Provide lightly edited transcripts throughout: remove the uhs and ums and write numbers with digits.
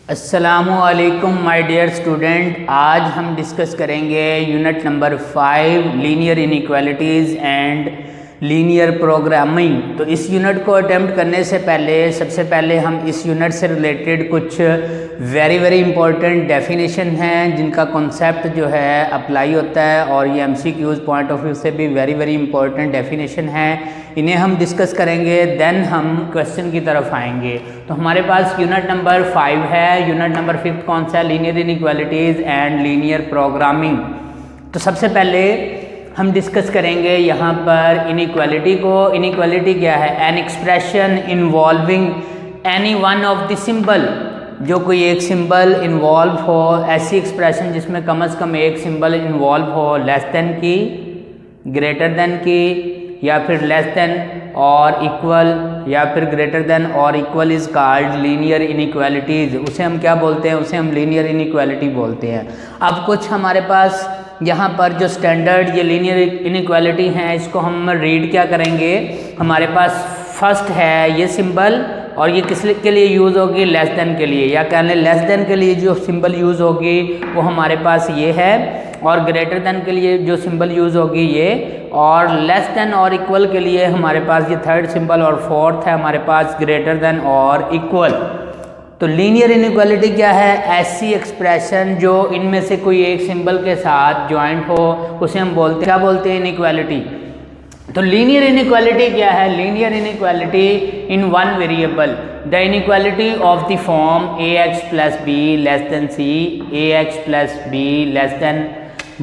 अस्सलामुअलैकुम my dear student. आज हम डिस्कस करेंगे unit number 5 linear inequalities and linear programming. तो इस यूनिट को अटेम्प्ट करने से पहले सबसे पहले हम इस यूनिट से रिलेटेड कुछ वेरी इंपॉर्टेंट डेफिनेशन हैं जिनका कॉन्सेप्ट जो है अप्लाई होता है और ये एमसीक्यूज़ पॉइंट ऑफ व्यू से भी वेरी इंपॉर्टेंट डेफिनेशन है। इन्हें हम डिस्कस करेंगे, देन हम क्वेश्चन की तरफ आएंगे। तो हमारे पास यूनिट नंबर 5 है। यूनिट नंबर 5 कौन सा है? Linear inequalities and linear programming. तो सबसे पहले हम डिस्कस करेंगे यहाँ पर इनइक्वालिटी को। इनइक्वालिटी क्या है? An expression involving any one of the symbol, जो कोई एक सिंबल इन्वॉल्व हो, ऐसी एक्सप्रेशन जिसमें कम से कम एक सिंबल इन्वॉल्व हो, लेस देन की, ग्रेटर देन की, या फिर लेस देन और इक्वल, या फिर ग्रेटर देन और equal is called linear inequalities. उसे हम क्या बोलते हैं? उसे हम लीनियर इनइक्वालिटी बोलते हैं। अब कुछ हमारे पास यहाँ पर जो स्टैंडर्ड ये लीनियर इनइक्वालिटी हैं, इसको हम रीड क्या करेंगे। हमारे पास फर्स्ट है ये सिंबल, और ये किस के लिए यूज़ होगी? लेस देन के लिए, या कहने लेस देन के लिए जो सिंबल यूज़ होगी वो हमारे पास ये है, और ग्रेटर देन के लिए जो सिंबल यूज़ होगी ये, और लेस देन और इक्वल के लिए हमारे पास ये थर्ड सिंबल, और फोर्थ है हमारे पास ग्रेटर देन और इक्वल। तो लीनियर इनइक्वालिटी क्या है? ऐसी एक्सप्रेशन जो इनमें से कोई एक सिंबल के साथ ज्वाइंट हो, उसे हम बोलते हैं, क्या बोलते हैं? इनइक्वालिटी। तो लीनियर इनइक्वालिटी क्या है? Linear inequality in one variable, the inequality of the form ax plus B less than C, ax plus B less than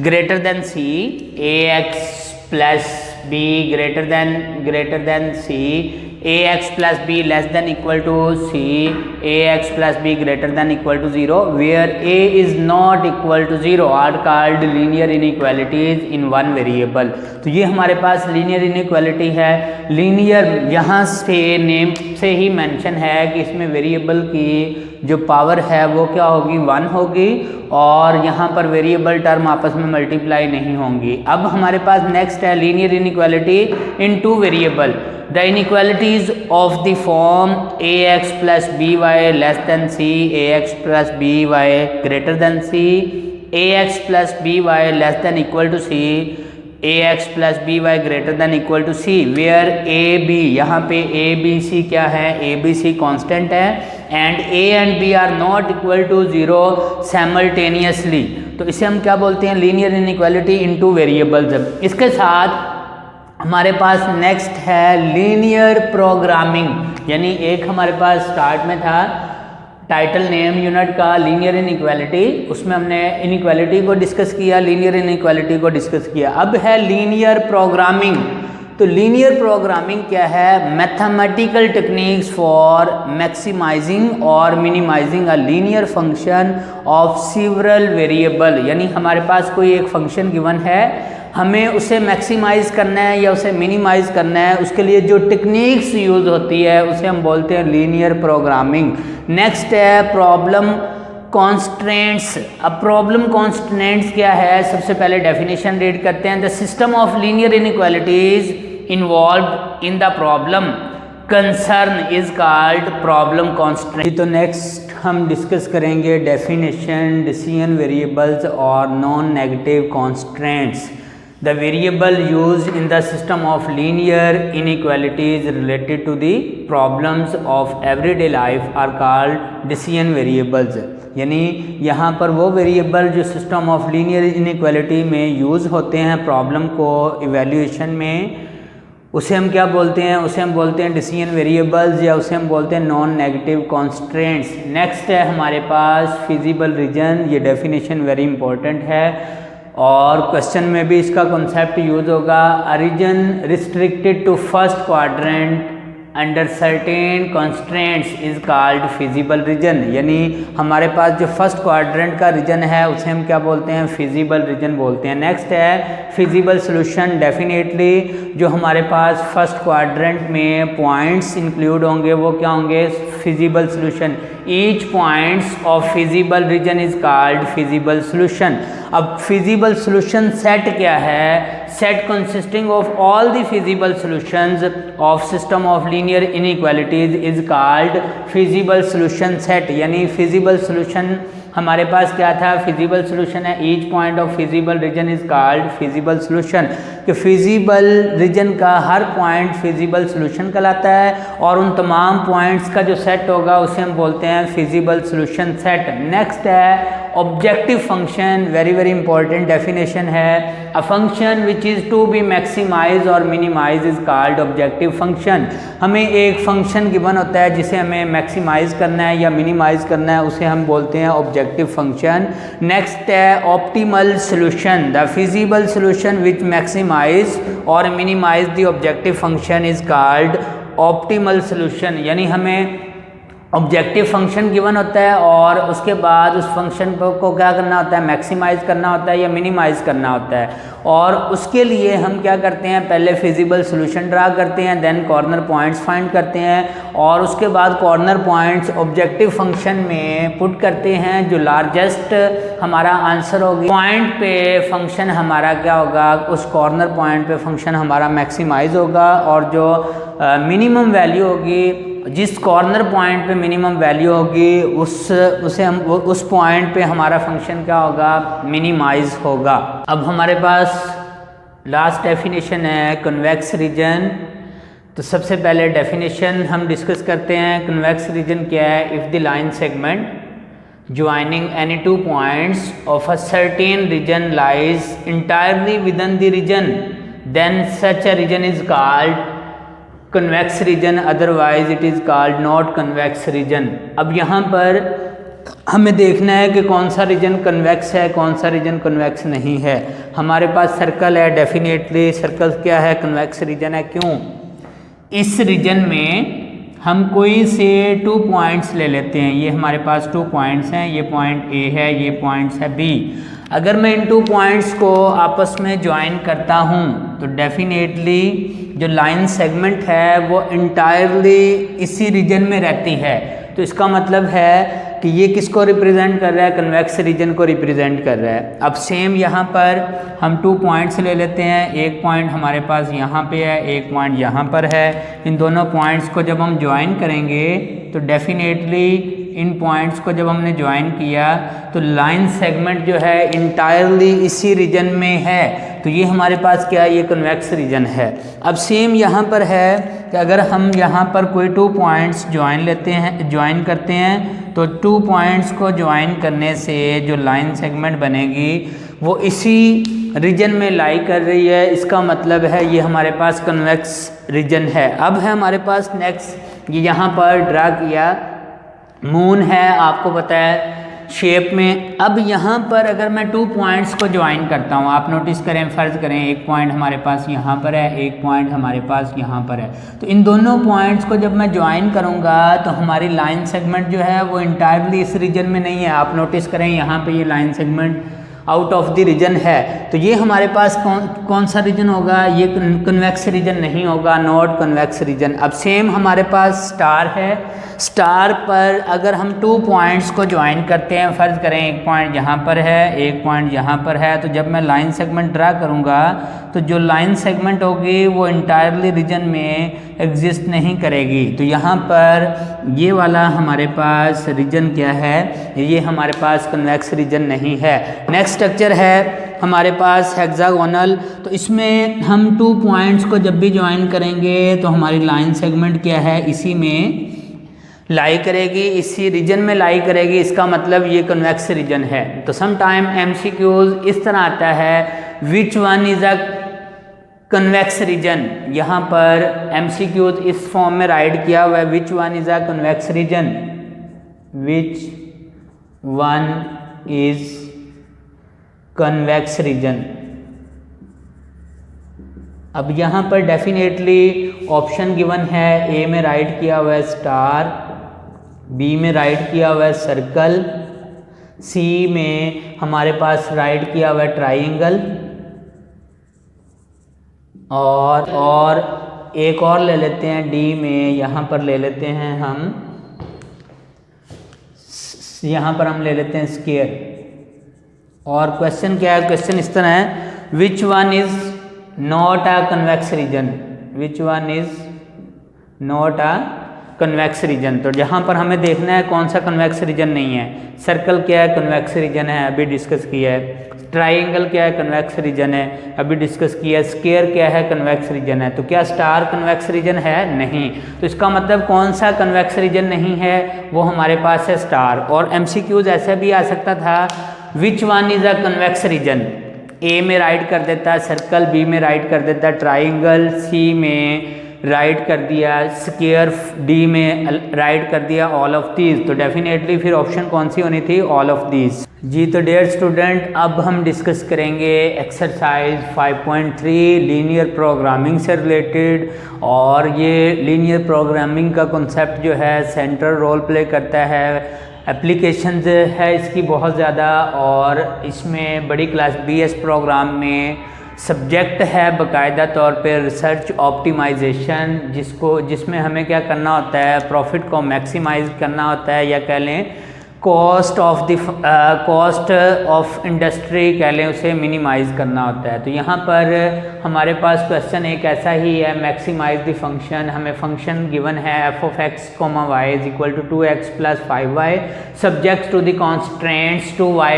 greater than C, ax plus B greater than C, ax plus B less than equal to C, ax plus B greater than equal to 0, where a is not equal to 0 are called linear inequalities in one variable. तो ये हमारे पास linear inequality है। Linear यहाँ से name से ही mention है कि इसमें वेरिएबल की जो पावर है वो क्या होगी? 1 होगी, और यहाँ पर वेरिएबल टर्म आपस में मल्टीप्लाई नहीं होंगी। अब हमारे पास नेक्स्ट है linear inequality in two variable, the inequalities of the form ax plus B Y less than C, ax plus B Y greater than C, ax plus B Y less than equal to C, ax plus B Y greater than equal to C, where a b, यहाँ पे a b c क्या है? a b c constant है, and a and b are not equal to 0 simultaneously. तो इसे हम क्या बोलते हैं? Linear inequality in two variables. इसके साथ हमारे पास नेक्स्ट है लीनियर प्रोग्रामिंग, यानी एक हमारे पास स्टार्ट में था टाइटल नेम यूनिट का लीनियर इनइक्वालिटी, उसमें हमने इनइक्वालिटी को डिस्कस किया, लीनियर इनइक्वालिटी को डिस्कस किया। अब है लीनियर प्रोग्रामिंग। तो लीनियर प्रोग्रामिंग क्या है? मैथमेटिकल टेक्निक्स फॉर मैक्सिमाइजिंग और minimising a linear function of several variable, यानी हमारे पास कोई एक फंक्शन गिवन है, हमें उसे मैक्सिमाइज करना है या उसे मिनिमाइज करना है, उसके लिए जो टेक्निक्स यूज़ होती है उसे हम बोलते हैं लीनियर प्रोग्रामिंग। नेक्स्ट है प्रॉब्लम कॉन्स्ट्रेंट्स। अब प्रॉब्लम कॉन्स्ट्रेंट्स क्या है? सबसे पहले डेफिनेशन रीड करते हैं। The system of linear inequalities involved in the problem concern is called problem constraint. तो नेक्स्ट हम डिस्कस करेंगे डेफिनेशन, डिसीजन वेरिएबल्स और non negative constraints. The variable used in the system of linear inequalities related to the problems of everyday life are called decision variables। यानी यहाँ पर वो variable जो system of linear inequality में use होते हैं problem को इवेल्यूएशन में, उसे हम क्या बोलते हैं? उसे हम बोलते हैं डिसीजन वेरिएबल्स, या उसे हम बोलते हैं नॉन नेगेटिव कॉन्स्ट्रेंट्स। नेक्स्ट है हमारे पास फिजिबल रीजन। ये डेफिनेशन वेरी इंपॉर्टेंट है और क्वेश्चन में भी इसका कॉन्सेप्ट यूज होगा। A region restricted to first quadrant under certain constraints is called feasible region. यानी हमारे पास जो फर्स्ट क्वाड्रेंट का रीजन है उसे हम क्या बोलते हैं? फिजिबल रीजन बोलते हैं। नेक्स्ट है फिजिबल सोल्यूशन। डेफिनेटली जो हमारे पास फर्स्ट क्वाड्रेंट में पॉइंट्स इंक्लूड होंगे वो क्या होंगे? Feasible solution. Each points of feasible region is called feasible solution. अब फिजिबल सोल्यूशन सेट क्या है? Set consisting of all the feasible solutions of system of linear inequalities is called feasible solution set. यानी feasible solution हमारे पास क्या था? Feasible solution है। Each point of feasible region is called feasible solution, कि feasible region का हर point feasible solution कहलाता है और उन तमाम पॉइंट्स का जो सेट होगा उसे हम बोलते हैं फिजिबल सोल्यूशन सेट। नेक्स्ट है objective function, very very important definition है। A function which is to be maximize और minimize is called objective function. हमें एक फंक्शन गिवन होता है जिसे हमें मैक्सिमाइज करना है या मिनिमाइज करना है, उसे हम बोलते हैं ऑब्जेक्टिव फंक्शन। नेक्स्ट है optimal solution, the feasible solution which maximize और minimize the objective function is called optimal solution. यानी हमें ऑब्जेक्टिव फंक्शन गिवन होता है और उसके बाद उस फंक्शन को क्या करना होता है? मैक्सिमाइज करना होता है या मिनिमाइज करना होता है। और उसके लिए हम क्या करते हैं? पहले फिजिबल सोल्यूशन ड्रा करते हैं, देन कॉर्नर पॉइंट्स फाइंड करते हैं और उसके बाद कॉर्नर पॉइंट्स ऑब्जेक्टिव फंक्शन में पुट करते हैं। जो लार्जेस्ट हमारा आंसर होगी पॉइंट पे फंक्शन हमारा क्या होगा? उस कॉर्नर पॉइंट पे फंक्शन हमारा मैक्सिमाइज होगा और जो मिनिमम वैल्यू होगी, जिस कॉर्नर पॉइंट पे मिनिमम वैल्यू होगी उस पॉइंट पे हमारा फंक्शन क्या होगा? मिनिमाइज होगा। अब हमारे पास लास्ट डेफिनेशन है कन्वेक्स रीजन। तो सबसे पहले डेफिनेशन हम डिस्कस करते हैं। कन्वेक्स रीजन क्या है? If the line segment joining any two points of a certain region lies entirely within the region, then such a region is called convex region, otherwise it is called not convex region. अब यहाँ पर हमें देखना है कि कौन सा reason convex है, कौन सा रीजन कन्वेक्स नहीं है। हमारे पास सर्कल है, डेफिनेटली सर्कल क्या है? कन्वेक्स रीजन है। क्यों? इस रीजन में हम कोई से 2 पॉइंट्स ले लेते हैं। ये हमारे पास 2 पॉइंट्स हैं, ये पॉइंट ए है, ये पॉइंट्स है बी। अगर मैं इन 2 पॉइंट्स को आपस में ज्वाइन करता हूँ तो डेफिनेटली जो लाइन सेगमेंट है वो इंटायरली इसी रीजन में रहती है। तो इसका मतलब है कि ये किसको रिप्रेजेंट कर रहा है? कन्वेक्स रीजन को रिप्रेजेंट कर रहा है। अब सेम यहाँ पर हम 2 पॉइंट्स ले लेते हैं। एक पॉइंट हमारे पास यहाँ पे है, एक पॉइंट यहाँ पर है। इन दोनों पॉइंट्स को जब हम ज्वाइन करेंगे तो डेफिनेटली इन पॉइंट्स को जब हमने ज्वाइन किया तो लाइन सेगमेंट जो है इंटायरली इसी रीजन में है। तो ये हमारे पास क्या है? ये कन्वेक्स रीजन है। अब सेम यहाँ पर है कि अगर हम यहाँ पर कोई 2 पॉइंट्स ज्वाइन करते हैं तो 2 पॉइंट्स को ज्वाइन करने से जो लाइन सेगमेंट बनेगी वो इसी रीजन में लाई कर रही है। इसका मतलब है ये हमारे पास कन्वेक्स रीजन है। अब है हमारे पास नेक्स्ट, ये यहाँ पर ड्रा किया मून है, आपको पता है शेप में। अब यहाँ पर अगर मैं 2 पॉइंट्स को ज्वाइन करता हूँ, आप नोटिस करें, फ़र्ज़ करें एक पॉइंट हमारे पास यहाँ पर है, एक पॉइंट हमारे पास यहाँ पर है। तो इन दोनों पॉइंट्स को जब मैं ज्वाइन करूँगा तो हमारी लाइन सेगमेंट जो है वो इंटायरली इस रीजन में नहीं है। आप नोटिस करें यहाँ पे ये line segment out of the region है। तो ये हमारे पास कौन सा रीजन होगा? ये कन्वेक्स रीजन नहीं होगा, नॉट कन्वेक्स रीजन। अब सेम हमारे पास स्टार है। स्टार पर अगर हम 2 पॉइंट्स को ज्वाइन करते हैं, फ़र्ज़ करें एक पॉइंट यहाँ पर है, एक पॉइंट यहाँ पर है, तो जब मैं लाइन सेगमेंट ड्रा करूँगा तो जो लाइन सेगमेंट होगी वो इंटायरली रीजन में एग्जिस्ट नहीं करेगी। तो यहाँ पर ये वाला हमारे पास रीजन क्या है? ये हमारे पास कन्वेक्स रीजन नहीं है। नेक्स्ट स्ट्रक्चर है हमारे पास हेक्सागोनल। तो इसमें हम 2 पॉइंट्स को जब भी ज्वाइन करेंगे तो हमारी लाइन सेगमेंट क्या है? इसी में लाई करेगी, इसी रीजन में लाई करेगी। इसका मतलब ये कन्वेक्स रीजन है। तो सम टाइम MCQs इस तरह आता है, which one is a convex region. यहाँ पर MCQs इस फॉर्म में राइट किया हुआ है, which one is a convex region, which one is convex region. अब यहाँ पर डेफिनेटली ऑप्शन गिवन है, ए में राइट किया हुआ है स्टार, बी में राइट किया हुआ है सर्कल, सी में हमारे पास राइट किया हुआ है ट्राइंगल, और एक और ले लेते हैं डी में, यहाँ पर ले लेते हैं हम, यहाँ पर हम ले लेते हैं स्क्वायर। और क्वेश्चन क्या है, क्वेश्चन इस तरह है, which one is not a convex region, which one is not a convex region. तो जहाँ पर हमें देखना है कौन सा कन्वेक्स रीजन नहीं है। सर्कल क्या है, कन्वेक्स रीजन है, अभी डिस्कस किया है। ट्राइंगल क्या है, कन्वेक्स रीजन है, अभी डिस्कस किया है। स्क्वायर क्या है, कन्वेक्स रीजन है। तो क्या स्टार कन्वेक्स रीजन है? नहीं। तो इसका मतलब कौन सा कन्वेक्स रीजन नहीं है, वो हमारे पास है स्टार। और एमसीक्यूज ऐसे भी आ सकता था, which one is a convex region, A में राइट कर देता सर्कल, बी में राइट कर देता ट्राइंगल, सी में राइट कर दिया स्क्वायर, डी में राइट कर दिया ऑल ऑफ दीज। तो डेफिनेटली फिर ऑप्शन कौन सी होनी थी, ऑल ऑफ दीज जी। तो डियर स्टूडेंट, अब हम डिस्कस करेंगे एक्सरसाइज 5.3 लीनियर प्रोग्रामिंग से रिलेटेड। और ये लीनियर प्रोग्रामिंग का कॉन्सेप्ट जो है सेंट्रल रोल प्ले करता है। एप्लीकेशन है इसकी बहुत ज़्यादा, और इसमें बड़ी क्लास BS प्रोग्राम में सब्जेक्ट है बाकायदा तौर पे रिसर्च ऑप्टिमाइजेशन, जिसमें हमें क्या करना होता है, प्रॉफिट को मैक्सिमाइज करना होता है, या कह लें कॉस्ट ऑफ इंडस्ट्री कह लें, उसे मिनिमाइज करना होता है। तो यहाँ पर हमारे पास क्वेश्चन एक ऐसा ही है, मैक्सिमाइज द फंक्शन। हमें फंक्शन गिवन है f(x, y) is equal to 2x + 5y subject to the constraints 2y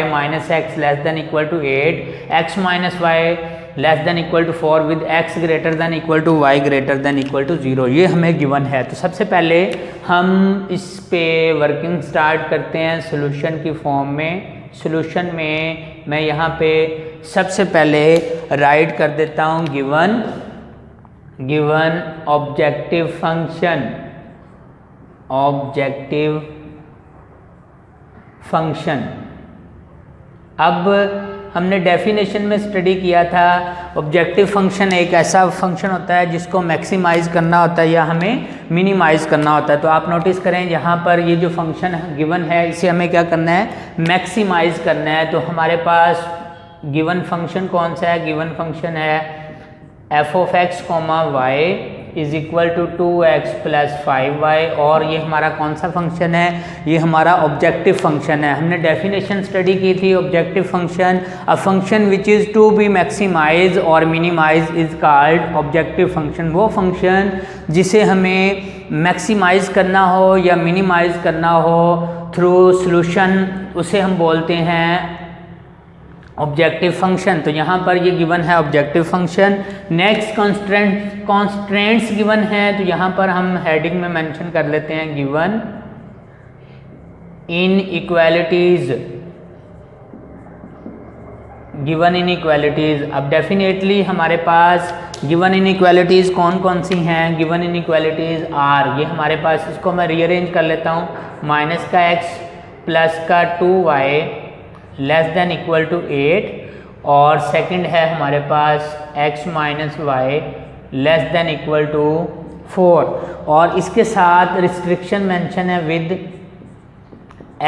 - x less than equal to 8, x - y less than equal to 4 with x greater than equal to y greater than equal to 0। ये हमें given है। तो सबसे पहले हम इस पे working start करते हैं सॉल्यूशन की फॉर्म में। सॉल्यूशन में मैं यहाँ पे सबसे पहले राइट कर देता हूँ गिवन ऑब्जेक्टिव फंक्शन। अब हमने डेफिनेशन में स्टडी किया था, ऑब्जेक्टिव फंक्शन एक ऐसा फंक्शन होता है जिसको मैक्सिमाइज करना होता है या हमें मिनिमाइज करना होता है। तो आप नोटिस करें यहाँ पर ये जो फंक्शन गिवन है, इसे हमें क्या करना है, मैक्सिमाइज करना है। तो हमारे पास गिवन फंक्शन कौन सा है, गिवन फंक्शन है f(x, y) is equal to 2x + 5y। और ये हमारा कौन सा फंक्शन है, ये हमारा ऑब्जेक्टिव फंक्शन है। हमने डेफिनेशन स्टडी की थी, objective function a function which is to be maximize और minimize is called objective function. वो फंक्शन जिसे हमें मैक्सिमाइज करना हो या मिनिमाइज करना हो थ्रू सॉल्यूशन, उसे हम बोलते हैं ऑब्जेक्टिव फंक्शन। तो यहाँ पर ये गिवन है objective function. Next constraints given है, तो यहाँ पर हम हेडिंग में मेंशन कर लेते हैं गिवन इनइक्वालिटीज। अब डेफिनेटली हमारे पास गिवन इनइक्वालिटीज कौन कौन सी हैं, गिवन इनइक्वालिटीज आर, ये हमारे पास, इसको मैं रीअरेंज कर लेता हूँ, -x + 2y less than equal to 8, और सेकंड है हमारे पास x - y less than equal to 4, और इसके साथ रिस्ट्रिक्शन मेंशन है with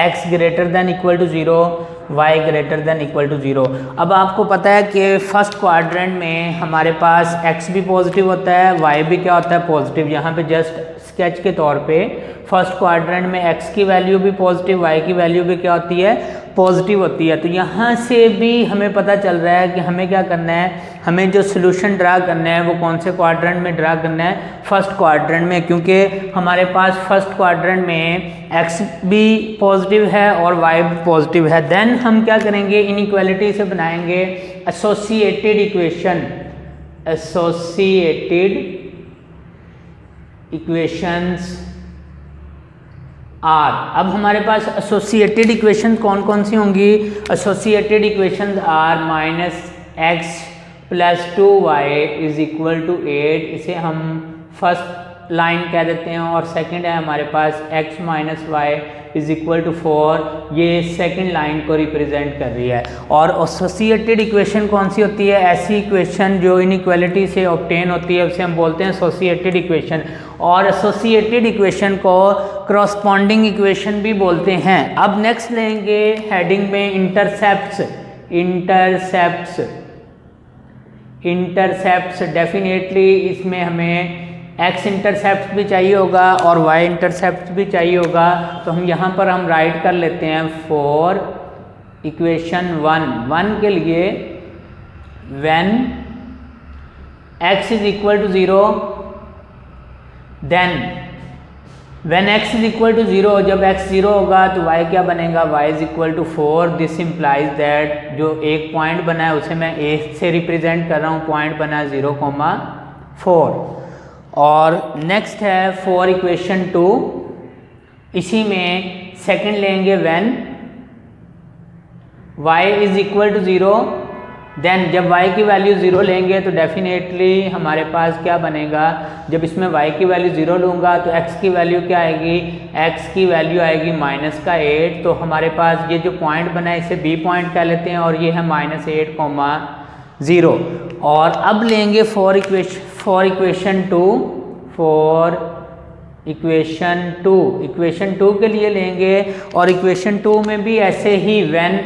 x greater than equal to 0, y greater than equal to 0। अब आपको पता है कि फर्स्ट क्वाड्रेंट में हमारे पास x भी पॉजिटिव होता है, y भी क्या होता है, पॉजिटिव। यहाँ पे जस्ट स्केच के तौर पे फर्स्ट क्वाड्रेंट में x की वैल्यू भी पॉजिटिव, y की वैल्यू भी क्या होती है, पॉजिटिव होती है। तो यहाँ से भी हमें पता चल रहा है कि हमें क्या करना है, हमें जो सोल्यूशन ड्रा करना है वो कौन से क्वाड्रेंट में ड्रा करना है, फर्स्ट क्वाड्रेंट में, क्योंकि हमारे पास फर्स्ट क्वाड्रेंट में x भी पॉजिटिव है और y भी पॉजिटिव है। देन हम क्या करेंगे, इनइक्वालिटी से बनाएंगे एसोसिएटेड इक्वेशंस आर। अब हमारे पास एसोसिएटेड इक्वेशन कौन कौन सी होंगी, associated equations are -x + 2y is equal to 8, इसे हम फर्स्ट लाइन कह देते हैं, और सेकंड है हमारे पास x - y is equal to 4, ये सेकंड लाइन को रिप्रेजेंट कर रही है। और एसोसिएटेड इक्वेशन कौन सी होती है, ऐसी इक्वेशन जो इनइक्वालिटी से ऑब्टेन होती है, उसे हम बोलते हैं एसोसिएटेड इक्वेशन। और एसोसिएटेड इक्वेशन को करस्पॉन्डिंग इक्वेशन भी बोलते हैं। अब नेक्स्ट लेंगे हेडिंग में इंटरसेप्ट्स। डेफिनेटली इसमें हमें x इंटरसेप्ट भी चाहिए होगा और y इंटरसेप्ट भी चाहिए होगा। तो हम यहाँ पर हम राइट कर लेते हैं 4 इक्वेशन 1 के लिए when x is equal to 0 then when x is equal to 0, जब x 0 होगा तो y क्या बनेगा, y is equal to 4। This implies that जो एक पॉइंट बना है उसे मैं a से रिप्रेजेंट कर रहा हूँ, पॉइंट बना है 0,4। और नेक्स्ट है फॉर इक्वेशन 2, इसी में सेकंड लेंगे when y is equal to 0, then जब y की वैल्यू 0 लेंगे तो डेफिनेटली हमारे पास क्या बनेगा, जब इसमें y की वैल्यू 0 लूँगा तो x की वैल्यू क्या आएगी, x की वैल्यू आएगी -8। तो हमारे पास ये जो पॉइंट बना है इसे b पॉइंट कह लेते हैं और ये है -8,0। और अब लेंगे फॉर इक्वेशन 2 इक्वेशन 2 के लिए लेंगे। और इक्वेशन 2 में भी ऐसे ही when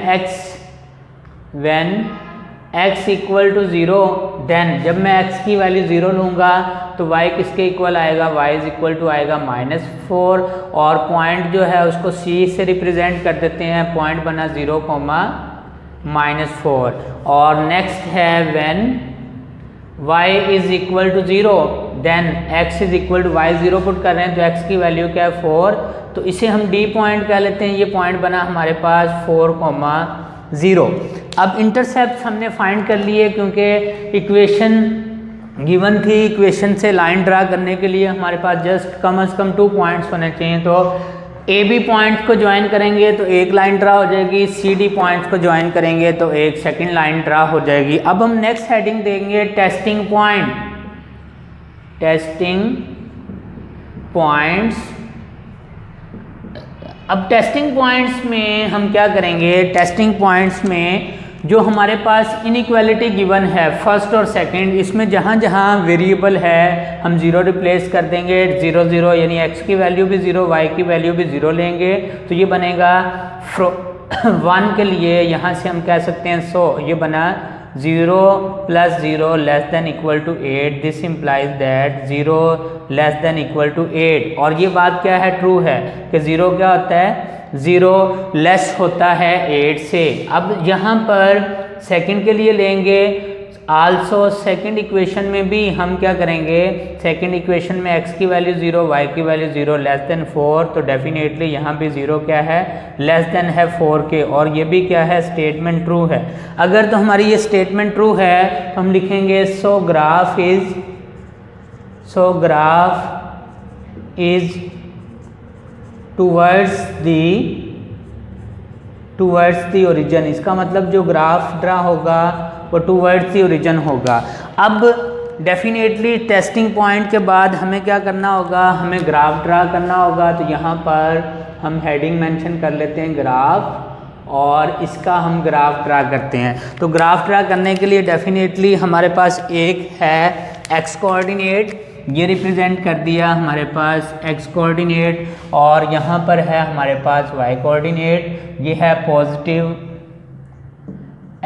x equal to 0, then जब मैं x की वैल्यू 0 लूँगा तो y किसके इक्वल आएगा, y इज इक्वल टू आएगा -4। और पॉइंट जो है उसको c से रिप्रेजेंट कर देते हैं, पॉइंट बना 0,-4। और नेक्स्ट है when y is equal to 0, then x is equal to y 0 put कर रहे हैं तो x की वैल्यू क्या है 4, तो इसे हम d पॉइंट कह लेते हैं। ये पॉइंट बना हमारे पास 4,0। अब इंटरसेप्ट हमने फाइंड कर लिए क्योंकि इक्वेशन गिवन थी, इक्वेशन से लाइन ड्रा करने के लिए हमारे पास जस्ट कम से कम 2 पॉइंट्स होने चाहिए। तो ए बी पॉइंट्स को ज्वाइन करेंगे तो एक लाइन ड्रा हो जाएगी, सी डी पॉइंट्स को ज्वाइन करेंगे तो एक सेकंड लाइन ड्रा हो जाएगी। अब हम नेक्स्ट हेडिंग देंगे टेस्टिंग पॉइंट्स। अब टेस्टिंग पॉइंट्स में हम क्या करेंगे, टेस्टिंग पॉइंट्स में जो हमारे पास इनइक्वालिटी गिवन है फर्स्ट और सेकंड, इसमें जहाँ जहाँ वेरिएबल है हम 0 रिप्लेस कर देंगे, 0 0 यानी x की वैल्यू भी 0, y की वैल्यू भी 0 लेंगे तो ये बनेगा 1 के लिए यहाँ से हम कह सकते हैं सो ये बना 0 + 0 less than equal to 8। This implies that 0 less than equal to 8। और ये बात क्या है, ट्रू है कि 0 क्या होता है, 0 लेस होता है 8 से। अब यहाँ पर सेकंड के लिए लेंगे, आल्सो सेकंड इक्वेशन में भी हम क्या करेंगे, सेकंड इक्वेशन में x की वैल्यू 0, y की वैल्यू 0 लेस देन 4, तो डेफिनेटली यहाँ भी 0 क्या है, लेस देन है 4 के। और ये भी क्या है, स्टेटमेंट ट्रू है। अगर तो हमारी ये स्टेटमेंट ट्रू है तो हम लिखेंगे सो graph is towards the origin. इसका मतलब जो ग्राफ ड्रा होगा वो टूवर्ड्स दी ओरिजिन होगा। अब डेफिनेटली टेस्टिंग पॉइंट के बाद हमें क्या करना होगा, हमें ग्राफ ड्रा करना होगा। तो यहाँ पर हम हेडिंग मेंशन कर लेते हैं ग्राफ, और इसका हम ग्राफ ड्रा करते हैं। तो ग्राफ ड्रा करने के लिए डेफिनेटली हमारे पास एक है एक्स कोऑर्डिनेट, ये रिप्रेजेंट कर दिया हमारे पास x कोऑर्डिनेट, और यहाँ पर है हमारे पास y कोऑर्डिनेट। ये है पॉजिटिव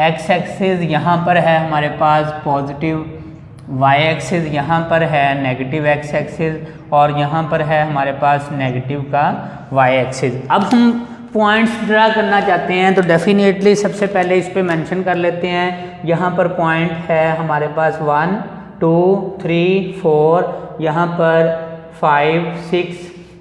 x एक्सिस, यहाँ पर है हमारे पास पॉजिटिव y एक्सिस, यहाँ पर है नेगेटिव x एक्सिस, और यहाँ पर है हमारे पास नेगेटिव का y एक्सिस। अब हम पॉइंट्स ड्रा करना चाहते हैं तो डेफिनेटली सबसे पहले इस पे मेंशन कर लेते हैं। यहाँ पर पॉइंट है हमारे पास 1 2 3 4, यहाँ पर 5 6,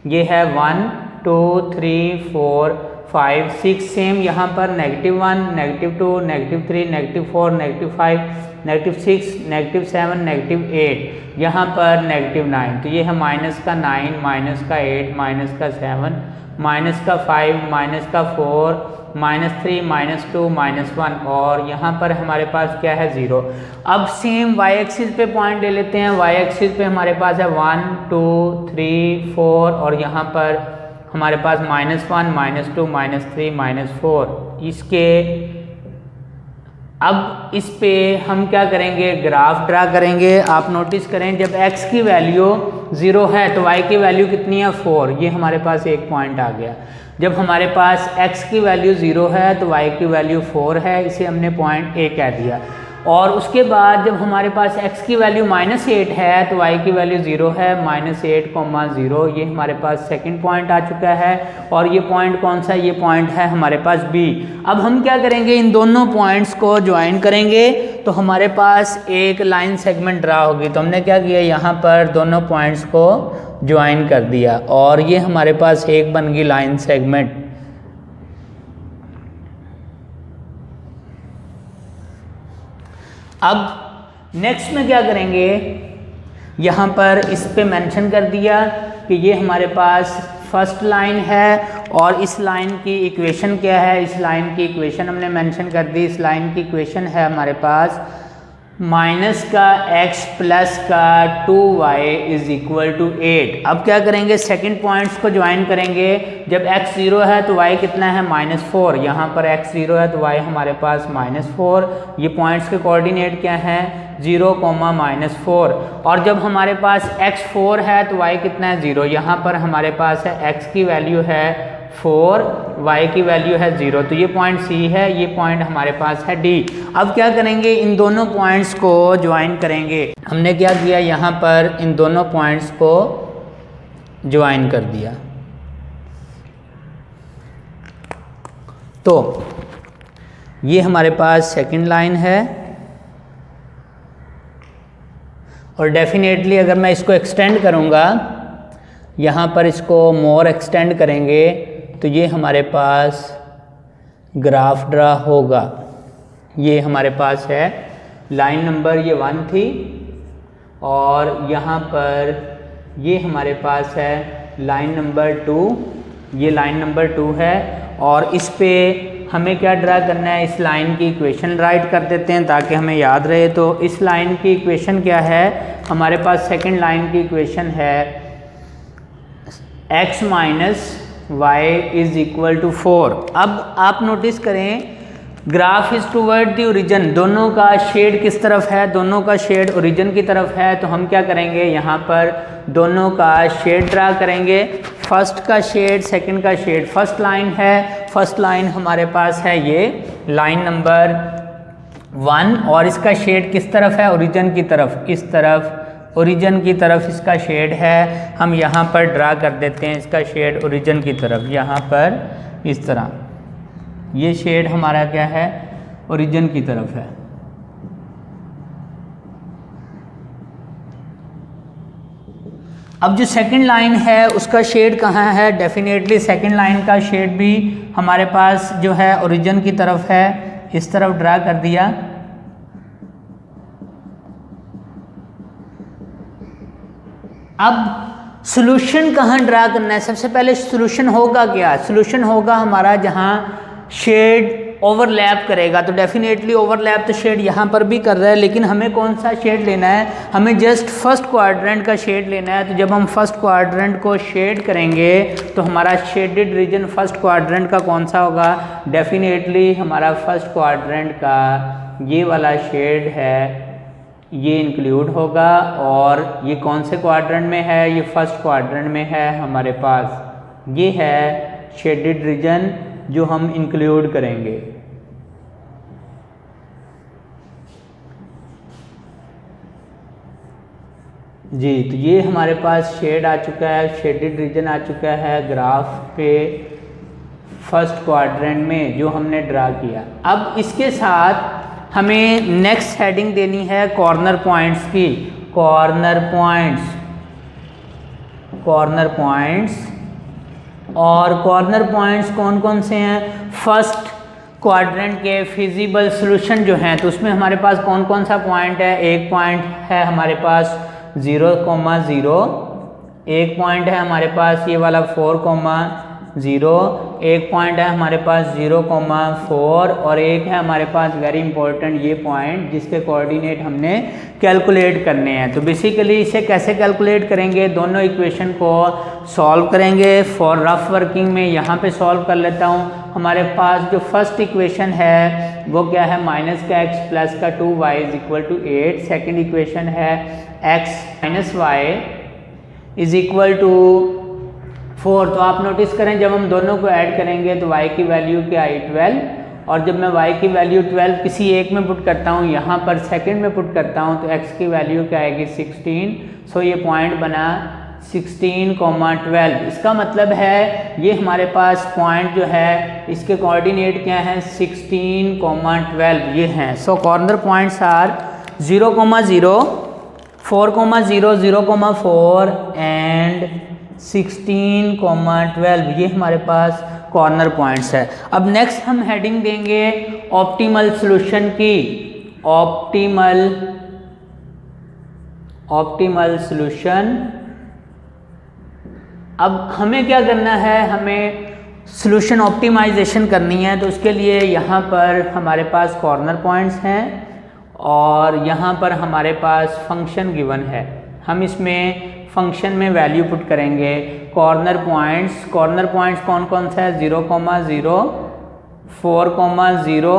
ये है 1 2 3 4 5 6। सेम यहाँ पर -1 -2 -3 -4 -5 -6 -7 -8, यहाँ पर -9। तो ये है -9 -8 -7 -5 -4 -3 -2 -1, और यहाँ पर हमारे पास क्या है 0। अब सेम y एक्सिस पे पॉइंट ले लेते हैं। y एक्सिस पे हमारे पास है 1 2 3 4, और यहाँ पर हमारे पास -1 -2 -3 -4 इसके। अब इस पे हम क्या करेंगे, ग्राफ ड्रा करेंगे। आप नोटिस करें जब x की वैल्यू 0 है तो y की वैल्यू कितनी है 4, ये हमारे पास एक पॉइंट आ गया। जब हमारे पास x की वैल्यू 0 है तो y की वैल्यू 4 है, इसे हमने पॉइंट A कह दिया। और उसके बाद जब हमारे पास x की वैल्यू -8 है तो y की वैल्यू 0 है, -8, 0। ये हमारे पास सेकंड पॉइंट आ चुका है। और ये पॉइंट कौन सा है? ये पॉइंट है हमारे पास B। अब हम क्या करेंगे, इन दोनों पॉइंट्स को ज्वाइन करेंगे तो हमारे पास एक लाइन सेगमेंट ड्रा होगी। तो हमने क्या किया, यहाँ पर दोनों पॉइंट्स को ज्वाइन कर दिया और ये हमारे पास एक बन गई लाइन सेगमेंट। अब नेक्स्ट में क्या करेंगे, यहाँ पर इस पे मेंशन कर दिया कि ये हमारे पास फर्स्ट लाइन है और इस लाइन की इक्वेशन क्या है। इस लाइन की इक्वेशन हमने मेंशन कर दी। इस लाइन की इक्वेशन है हमारे पास माइनस का x प्लस का 2y इज इक्वल टू 8। अब क्या करेंगे, सेकंड पॉइंट्स को ज्वाइन करेंगे। जब x 0 है तो y कितना है, -4। यहाँ पर x 0 है तो y हमारे पास -4। ये पॉइंट्स के कोऑर्डिनेट क्या हैं, 0, -4। और जब हमारे पास x 4 है तो y कितना है, 0। यहाँ पर हमारे पास है x की वैल्यू है 4, y की वैल्यू है 0। तो ये पॉइंट C है, ये पॉइंट हमारे पास है D। अब क्या करेंगे, इन दोनों पॉइंट्स को ज्वाइन करेंगे। हमने क्या किया, यहाँ पर इन दोनों पॉइंट्स को ज्वाइन कर दिया। तो ये हमारे पास सेकंड लाइन है और डेफिनेटली अगर मैं इसको एक्सटेंड करूँगा, यहाँ पर इसको मोर एक्सटेंड करेंगे तो ये हमारे पास ग्राफ ड्रा होगा। ये हमारे पास है लाइन नंबर, ये 1 थी और यहाँ पर ये हमारे पास है लाइन नंबर 2। ये लाइन नंबर 2 है और इस पे हमें क्या ड्रा करना है, इस लाइन की इक्वेशन राइट कर देते हैं ताकि हमें याद रहे। तो इस लाइन की इक्वेशन क्या है, हमारे पास सेकंड लाइन की इक्वेशन है x minus y is equal to 4। अब आप नोटिस करें, graph is toward the origin, दोनों का शेड किस तरफ है, दोनों का शेड ओरिजिन की तरफ है। तो हम क्या करेंगे, यहाँ पर दोनों का शेड ड्रा करेंगे। फर्स्ट का शेड, सेकंड का शेड। फर्स्ट लाइन है, फर्स्ट लाइन हमारे पास है ये लाइन नंबर 1 और इसका शेड किस तरफ है, ओरिजिन की तरफ। इस तरफ ओरिजिन की तरफ इसका शेड है। हम यहाँ पर ड्रा कर देते हैं इसका शेड ओरिजिन की तरफ, यहाँ पर इस तरह। ये शेड हमारा क्या है, ओरिजिन की तरफ है। अब जो सेकंड लाइन है उसका शेड कहाँ है, डेफिनेटली सेकंड लाइन का शेड भी हमारे पास जो है ओरिजिन की तरफ है। इस तरफ ड्रा कर दिया। अब सॉल्यूशन कहाँ ड्रा करना है, सबसे पहले सॉल्यूशन होगा क्या, सॉल्यूशन होगा हमारा जहाँ शेड ओवरलैप करेगा। तो डेफिनेटली ओवरलैप तो शेड यहाँ पर भी कर रहा है, लेकिन हमें कौन सा शेड लेना है, हमें जस्ट फर्स्ट क्वाड्रेंट का शेड लेना है। तो जब हम फर्स्ट क्वाड्रेंट को शेड करेंगे तो हमारा शेडेड रीजन फर्स्ट क्वाड्रेंट का कौन सा होगा, डेफिनेटली हमारा फर्स्ट क्वाड्रेंट का ये वाला शेड है, ये इंक्लूड होगा। और ये कौन से क्वाड्रेंट में है, ये फर्स्ट क्वाड्रेंट में है हमारे पास। ये है शेडेड रीजन जो हम इंक्लूड करेंगे। जी, तो ये हमारे पास शेड आ चुका है, शेडेड रीजन आ चुका है ग्राफ पे फर्स्ट क्वाड्रेंट में जो हमने ड्रा किया। अब इसके साथ हमें नेक्स्ट हेडिंग देनी है कॉर्नर पॉइंट्स की। Corner points, corner points. और कॉर्नर पॉइंट्स कौन कौन से हैं, फर्स्ट क्वाड्रेंट के फिजिबल सॉल्यूशन जो हैं, तो उसमें हमारे पास कौन कौन सा पॉइंट है। एक पॉइंट है हमारे पास 0,0, एक पॉइंट है हमारे पास ये वाला 4,0, एक पॉइंट है हमारे पास 0,4 और एक है हमारे पास वेरी इंपॉर्टेंट ये पॉइंट जिसके कोऑर्डिनेट हमने कैलकुलेट करने हैं। तो बेसिकली इसे कैसे कैलकुलेट करेंगे, दोनों इक्वेशन को सॉल्व करेंगे। फॉर रफ वर्किंग में यहाँ पे सॉल्व कर लेता हूँ। हमारे पास जो फर्स्ट इक्वेशन है वो क्या है, माइनस का x प्लस का 2y is equal to 8। Second equation है x minus y is equal to 4। तो आप नोटिस करें जब हम दोनों को ऐड करेंगे तो y की वैल्यू क्या आई 12 और जब मैं y की वैल्यू 12 किसी एक में पुट करता हूँ, यहाँ पर सेकंड में पुट करता हूँ, तो x की वैल्यू क्या आएगी 16। सो ये पॉइंट बना 16,12। इसका मतलब है ये हमारे पास पॉइंट जो है इसके कोऑर्डिनेट क्या हैं 16,12 ये हैं। सो कॉर्नर पॉइंट्स आर 0,0, 4,0, 0,4 एंड 16,12 ये हमारे पास कॉर्नर पॉइंट्स है। अब नेक्स्ट हम हेडिंग देंगे ऑप्टिमल सॉल्यूशन की। Optimal solution. अब हमें क्या करना है, हमें सॉल्यूशन ऑप्टिमाइजेशन करनी है। तो उसके लिए यहाँ पर हमारे पास कॉर्नर पॉइंट्स हैं और यहाँ पर हमारे पास फंक्शन गिवन है। हम इसमें फंक्शन में वैल्यू पुट करेंगे। कॉर्नर पॉइंट्स कौन कौन सा है 0,0, 4,0,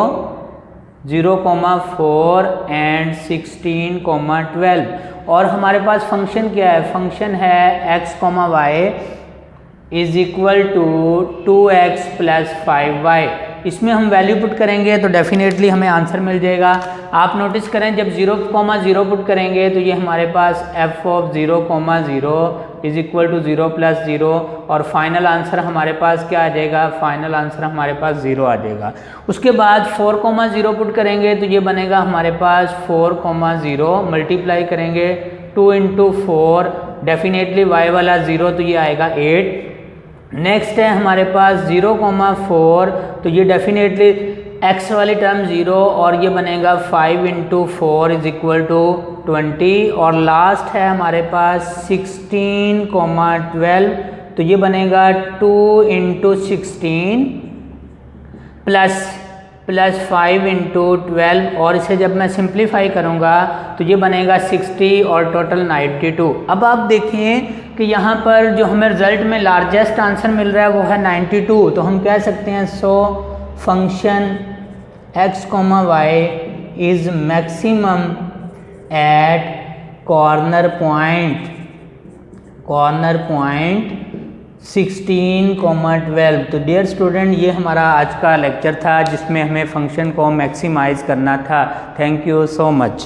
0,4 एंड 16,12। और हमारे पास फंक्शन क्या है, फंक्शन है x, y is equal to 2x plus 5y। इसमें हम वैल्यू पुट करेंगे तो डेफिनेटली हमें आंसर मिल जाएगा। आप नोटिस करें जब 0,0 पुट करेंगे तो ये हमारे पास f of 0,0 is equal to 0 plus 0 और फाइनल आंसर हमारे पास क्या आ जाएगा, फाइनल आंसर हमारे पास 0 आ जाएगा। उसके बाद 4,0 पुट करेंगे तो ये बनेगा हमारे पास 4,0 मल्टीप्लाई करेंगे 2 इंटू 4 डेफिनेटली y वाला 0 तो ये आएगा 8। नेक्स्ट है हमारे पास 0,4 तो ये डेफिनेटली x वाली टर्म 0 और ये बनेगा 5 इंटू 4 इज इक्वल टू 20। और लास्ट है हमारे पास 16,12 तो ये बनेगा 2 इंटू 16 प्लस 5 इंटू 12 और इसे जब मैं सिंप्लीफाई करूँगा तो ये बनेगा 60 और टोटल 92। अब आप देखिए कि यहाँ पर जो हमें रिजल्ट में लार्जेस्ट आंसर मिल रहा है वो है 92। तो हम कह सकते हैं so function x, y is maximum at corner point 16,12। तो डियर स्टूडेंट ये हमारा आज का लेक्चर था जिसमें हमें फंक्शन को मैक्सिमाइज करना था। Thank you so much.